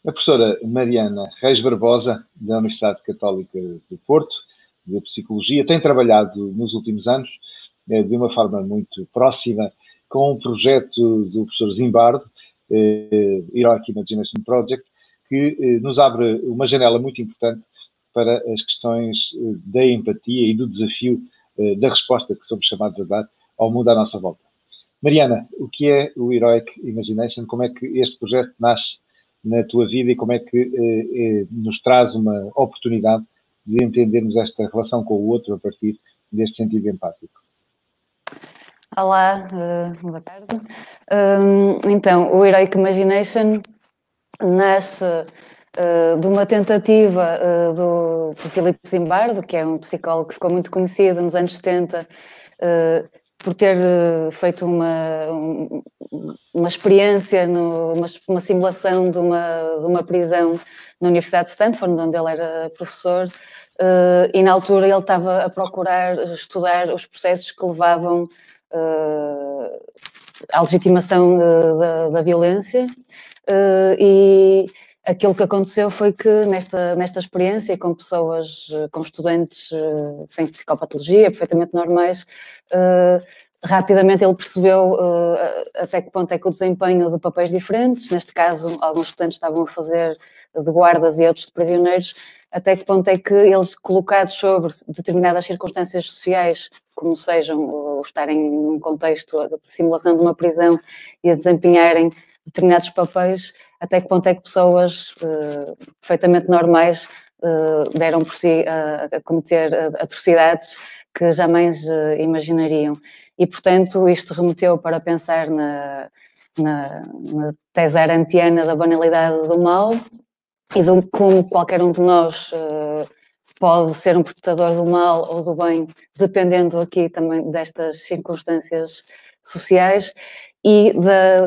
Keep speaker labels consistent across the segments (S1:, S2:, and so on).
S1: A professora Mariana Reis Barbosa, da Universidade Católica de Porto, de Psicologia, tem trabalhado nos últimos anos, de uma forma muito próxima, com um projeto do professor Zimbardo, Heroic Imagination Project, que nos abre uma janela muito importante para as questões da empatia e do desafio da resposta que somos chamados a dar ao mundo à nossa volta. Mariana, o que é o Heroic Imagination? Como é que este projeto nasce na tua vida e como é que nos traz uma oportunidade de entendermos esta relação com o outro a partir deste sentido empático?
S2: Olá, boa tarde. Então, o Heroic Imagination nasce de uma tentativa do Philippe Zimbardo, que é um psicólogo que ficou muito conhecido nos anos 70, por ter feito uma experiência, uma simulação de uma prisão na Universidade de Stanford, onde ele era professor, e na altura ele estava a procurar estudar os processos que levavam à legitimação da violência, e aquilo que aconteceu foi que nesta experiência, com pessoas, com estudantes sem psicopatologia, perfeitamente normais, rapidamente ele percebeu até que ponto é que o desempenho de papéis diferentes, neste caso alguns estudantes estavam a fazer de guardas e outros de prisioneiros, até que ponto é que eles, colocados sobre determinadas circunstâncias sociais, como sejam ou estarem num contexto de simulação de uma prisão e a desempenharem determinados papéis, até que ponto é que pessoas perfeitamente normais deram por si a cometer atrocidades que jamais imaginariam. E, portanto, isto remeteu para pensar na tese arendiana da banalidade do mal e de como qualquer um de nós pode ser um portador do mal ou do bem, dependendo aqui também destas circunstâncias sociais. E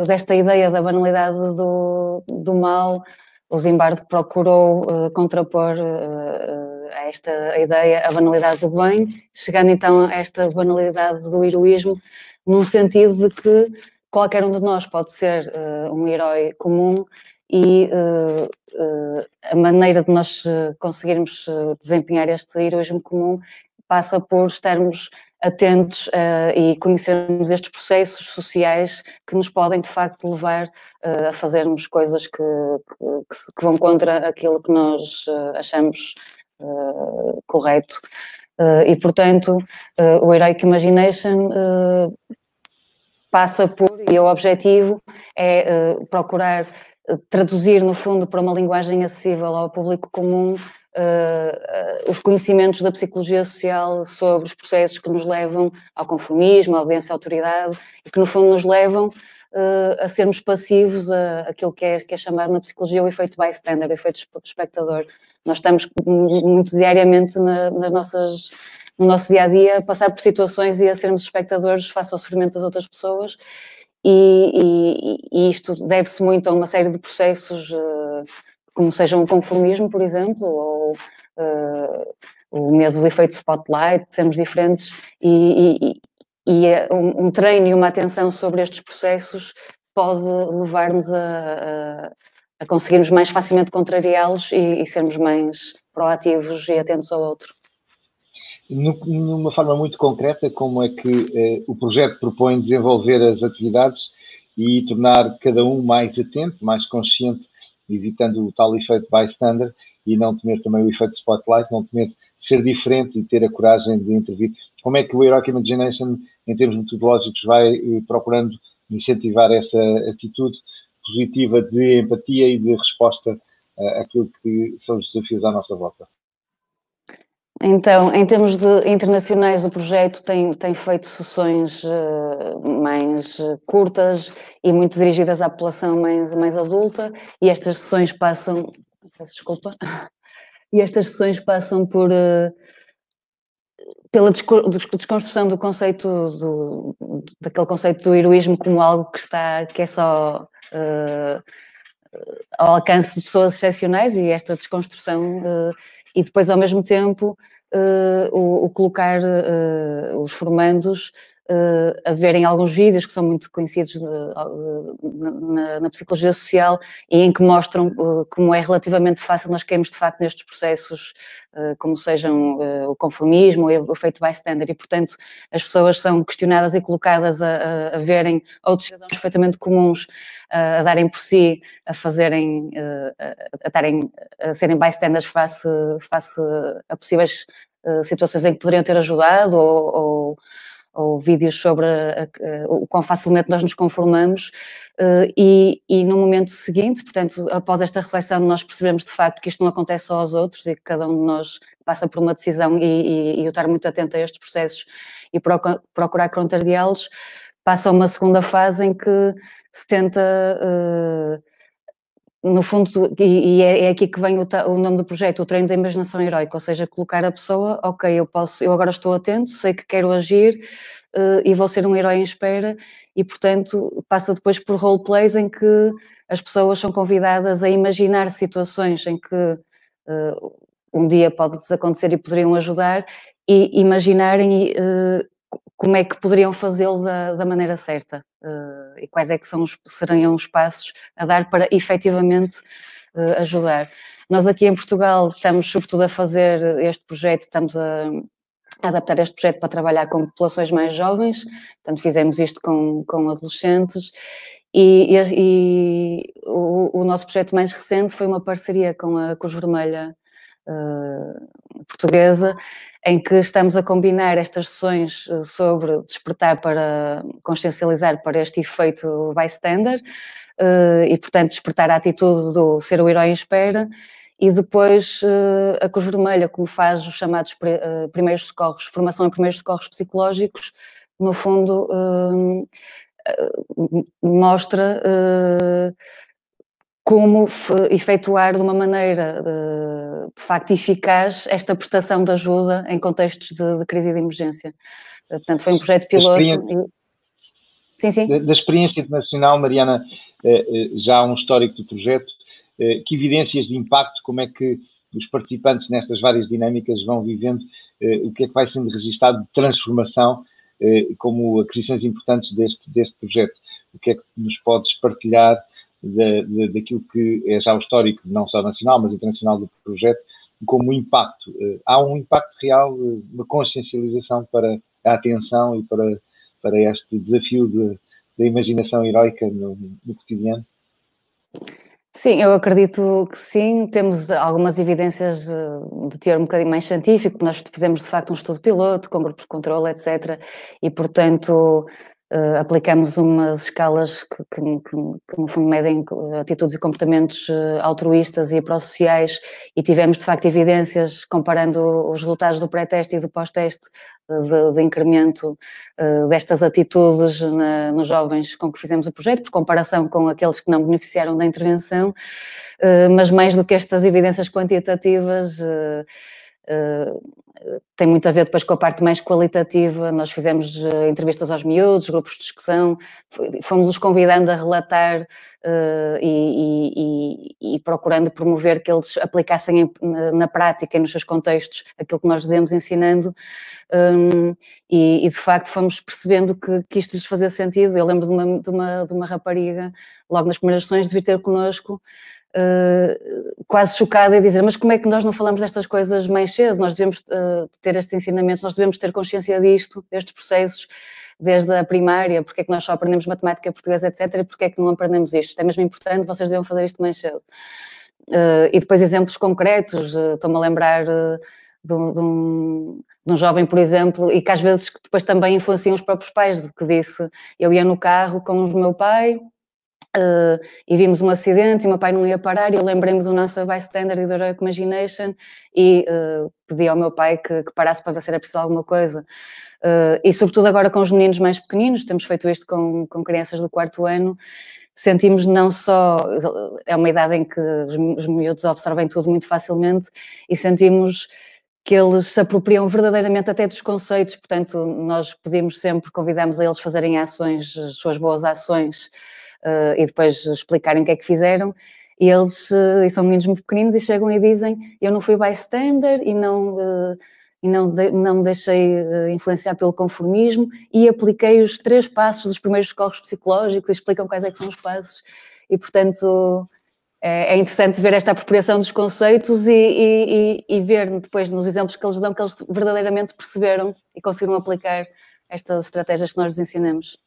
S2: desta ideia da banalidade do mal, o Zimbardo procurou contrapor a esta ideia a banalidade do bem, chegando então a esta banalidade do heroísmo, num sentido de que qualquer um de nós pode ser um herói comum e a maneira de nós conseguirmos desempenhar este heroísmo comum passa por estarmos atentos e conhecermos estes processos sociais que nos podem, de facto, levar a fazermos coisas que vão contra aquilo que nós achamos correto. E, portanto, o Heroic Imagination passa por, e o objetivo é procurar traduzir, no fundo, para uma linguagem acessível ao público comum os conhecimentos da psicologia social sobre os processos que nos levam ao conformismo, à obediência à autoridade e que, no fundo, nos levam a sermos passivos àquilo que é chamado na psicologia o efeito bystander, o efeito espectador. Nós estamos muito diariamente no nosso dia-a-dia a passar por situações e a sermos espectadores face ao sofrimento das outras pessoas e isto deve-se muito a uma série de processos como sejam o conformismo, por exemplo, ou o medo do efeito spotlight, de sermos diferentes, e um treino e uma atenção sobre estes processos pode levar-nos a conseguirmos mais facilmente contrariá-los e sermos mais proativos e atentos ao outro.
S1: Numa forma muito concreta, como é que o projeto propõe desenvolver as atividades e tornar cada um mais atento, mais consciente, evitando o tal efeito bystander e não temer também o efeito spotlight, não temer ser diferente e ter a coragem de intervir? Como é que o Heroic Imagination, em termos metodológicos, vai procurando incentivar essa atitude positiva de empatia e de resposta àquilo que são os desafios à nossa volta?
S2: Então, em termos internacionais, o projeto tem feito sessões mais curtas e muito dirigidas à população mais adulta, e estas sessões passam... Peço desculpa. E estas sessões passam pela desconstrução do conceito daquele conceito do heroísmo como algo que é só ao alcance de pessoas excepcionais, e esta desconstrução e depois ao mesmo tempo o colocar os formandos a verem alguns vídeos que são muito conhecidos na psicologia social e em que mostram como é relativamente fácil nós cairmos de facto nestes processos, como sejam o conformismo, o efeito bystander, e portanto as pessoas são questionadas e colocadas a verem outros cidadãos perfeitamente comuns a darem por si, a fazerem, a serem bystanders face a possíveis situações em que poderiam ter ajudado ou vídeos sobre o quão facilmente nós nos conformamos, e no momento seguinte, portanto, após esta reflexão, nós percebemos de facto que isto não acontece só aos outros e que cada um de nós passa por uma decisão e eu estar muito atento a estes processos e procurar contrariá-los, passa a uma segunda fase em que se tenta... no fundo, e é aqui que vem o nome do projeto, o treino da imaginação heroica, ou seja, colocar a pessoa, ok, eu agora estou atento, sei que quero agir e vou ser um herói em espera, e portanto passa depois por roleplays em que as pessoas são convidadas a imaginar situações em que um dia pode desacontecer e poderiam ajudar, e imaginarem como é que poderiam fazê-lo da maneira certa, e quais é que seriam os passos a dar para efetivamente ajudar. Nós aqui em Portugal estamos sobretudo a fazer este projeto, estamos a adaptar este projeto para trabalhar com populações mais jovens, portanto fizemos isto com adolescentes, e o nosso projeto mais recente foi uma parceria com a Cruz Vermelha portuguesa, em que estamos a combinar estas sessões sobre despertar para consciencializar para este efeito bystander e, portanto, despertar a atitude do ser o herói em espera, e depois a Cruz Vermelha, como faz os chamados primeiros socorros, formação em primeiros socorros psicológicos, no fundo mostra como efetuar de uma maneira de facto eficaz esta prestação de ajuda em contextos de crise e de emergência. Portanto, foi um projeto piloto. Sim, sim.
S1: Da experiência internacional, Mariana, já há um histórico do projeto. Que evidências de impacto, como é que os participantes nestas várias dinâmicas vão vivendo, o que é que vai sendo registado de transformação como aquisições importantes deste projeto? O que é que nos podes partilhar daquilo que é já o histórico, não só nacional, mas internacional do projeto, como impacto? Há um impacto real, uma consciencialização para a atenção e para este desafio da imaginação heroica no cotidiano?
S2: Sim, eu acredito que sim. Temos algumas evidências de teor um bocadinho mais científico. Nós fizemos, de facto, um estudo piloto com grupos de controle, etc. E, portanto, aplicamos umas escalas que, no fundo, medem atitudes e comportamentos altruístas e pró-sociais, e tivemos, de facto, evidências, comparando os resultados do pré-teste e do pós-teste, de incremento destas atitudes nos jovens com que fizemos o projeto, por comparação com aqueles que não beneficiaram da intervenção, mas mais do que estas evidências quantitativas, tem muito a ver depois com a parte mais qualitativa. Nós fizemos entrevistas aos miúdos, grupos de discussão, fomos-os convidando a relatar e procurando promover que eles aplicassem na prática e nos seus contextos aquilo que nós dizemos ensinando, e de facto fomos percebendo que isto lhes fazia sentido. Eu lembro de uma rapariga, logo nas primeiras sessões, de vir ter connosco, quase chocada, e dizer: mas como é que nós não falamos destas coisas mais cedo? Nós devemos ter estes ensinamentos, nós devemos ter consciência disto, destes processos, desde a primária. Porque é que nós só aprendemos matemática, portuguesa, etc., e porque é que não aprendemos isto? Isto é mesmo importante, vocês deviam fazer isto mais cedo. E depois exemplos concretos, estou-me a lembrar de um jovem, por exemplo, e que às vezes depois também influenciam os próprios pais, que disse: eu ia no carro com o meu pai, e vimos um acidente e o meu pai não ia parar, e eu lembrei-me do nosso bystander e do Heroic Imagination e pedi ao meu pai que parasse para ver se era preciso alguma coisa. E sobretudo agora com os meninos mais pequeninos, temos feito isto com crianças do 4º ano, sentimos não só, é uma idade em que os miúdos absorvem tudo muito facilmente, e sentimos que eles se apropriam verdadeiramente até dos conceitos. Portanto, nós pedimos sempre, convidamos a eles fazerem ações, as suas boas ações, e depois explicarem o que é que fizeram, e eles e são meninos muito pequeninos e chegam e dizem: eu não fui bystander e não e não me deixei influenciar pelo conformismo e apliquei os 3 passos dos primeiros socorros psicológicos, explicam quais é que são os passos e, portanto, é interessante ver esta apropriação dos conceitos e ver depois nos exemplos que eles dão que eles verdadeiramente perceberam e conseguiram aplicar estas estratégias que nós lhes ensinamos.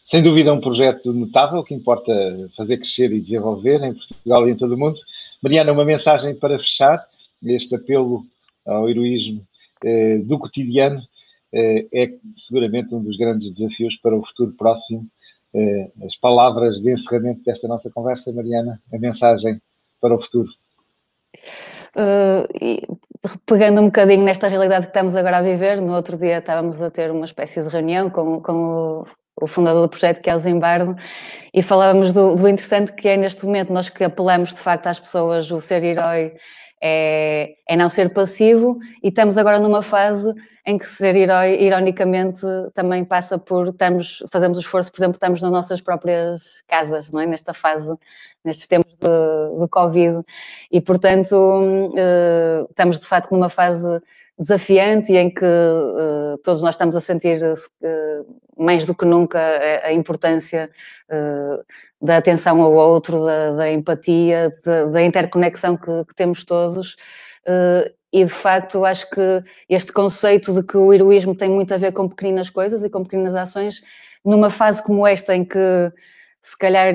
S1: Sem dúvida, é um projeto notável que importa fazer crescer e desenvolver em Portugal e em todo o mundo. Mariana, uma mensagem para fechar este apelo ao heroísmo do cotidiano é seguramente um dos grandes desafios para o futuro próximo. As palavras de encerramento desta nossa conversa, Mariana, a mensagem para o futuro.
S2: Pegando um bocadinho nesta realidade que estamos agora a viver, no outro dia estávamos a ter uma espécie de reunião com o fundador do projeto, que é o Zimbardo, e falávamos do interessante que é neste momento, nós que apelamos de facto às pessoas, o ser herói é não ser passivo, e estamos agora numa fase em que ser herói, ironicamente, também passa por fazemos o esforço, por exemplo, estamos nas nossas próprias casas, não é? Nesta fase, nestes tempos de Covid, e portanto estamos de facto numa fase desafiante e em que todos nós estamos a sentir mais do que nunca a importância da atenção ao outro, da empatia, da interconexão que temos todos. E de facto acho que este conceito de que o heroísmo tem muito a ver com pequenas coisas e com pequenas ações, numa fase como esta em que se calhar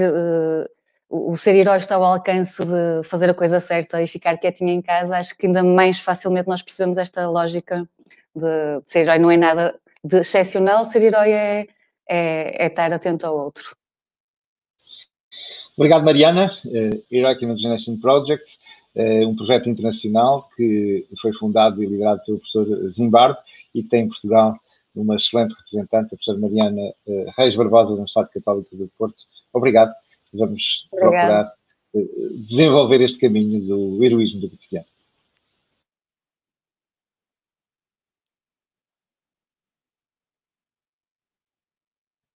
S2: o ser herói está ao alcance de fazer a coisa certa e ficar quietinho em casa, acho que ainda mais facilmente nós percebemos esta lógica de ser herói não é nada de excepcional, ser herói é estar atento ao outro.
S1: Obrigado, Mariana. Heroic Imagination Project, um projeto internacional que foi fundado e liderado pelo professor Zimbardo e que tem em Portugal uma excelente representante, a professora Mariana Reis Barbosa, da Universidade Católica do Porto. Obrigado. Vamos procurar desenvolver este caminho do heroísmo do cotidiano.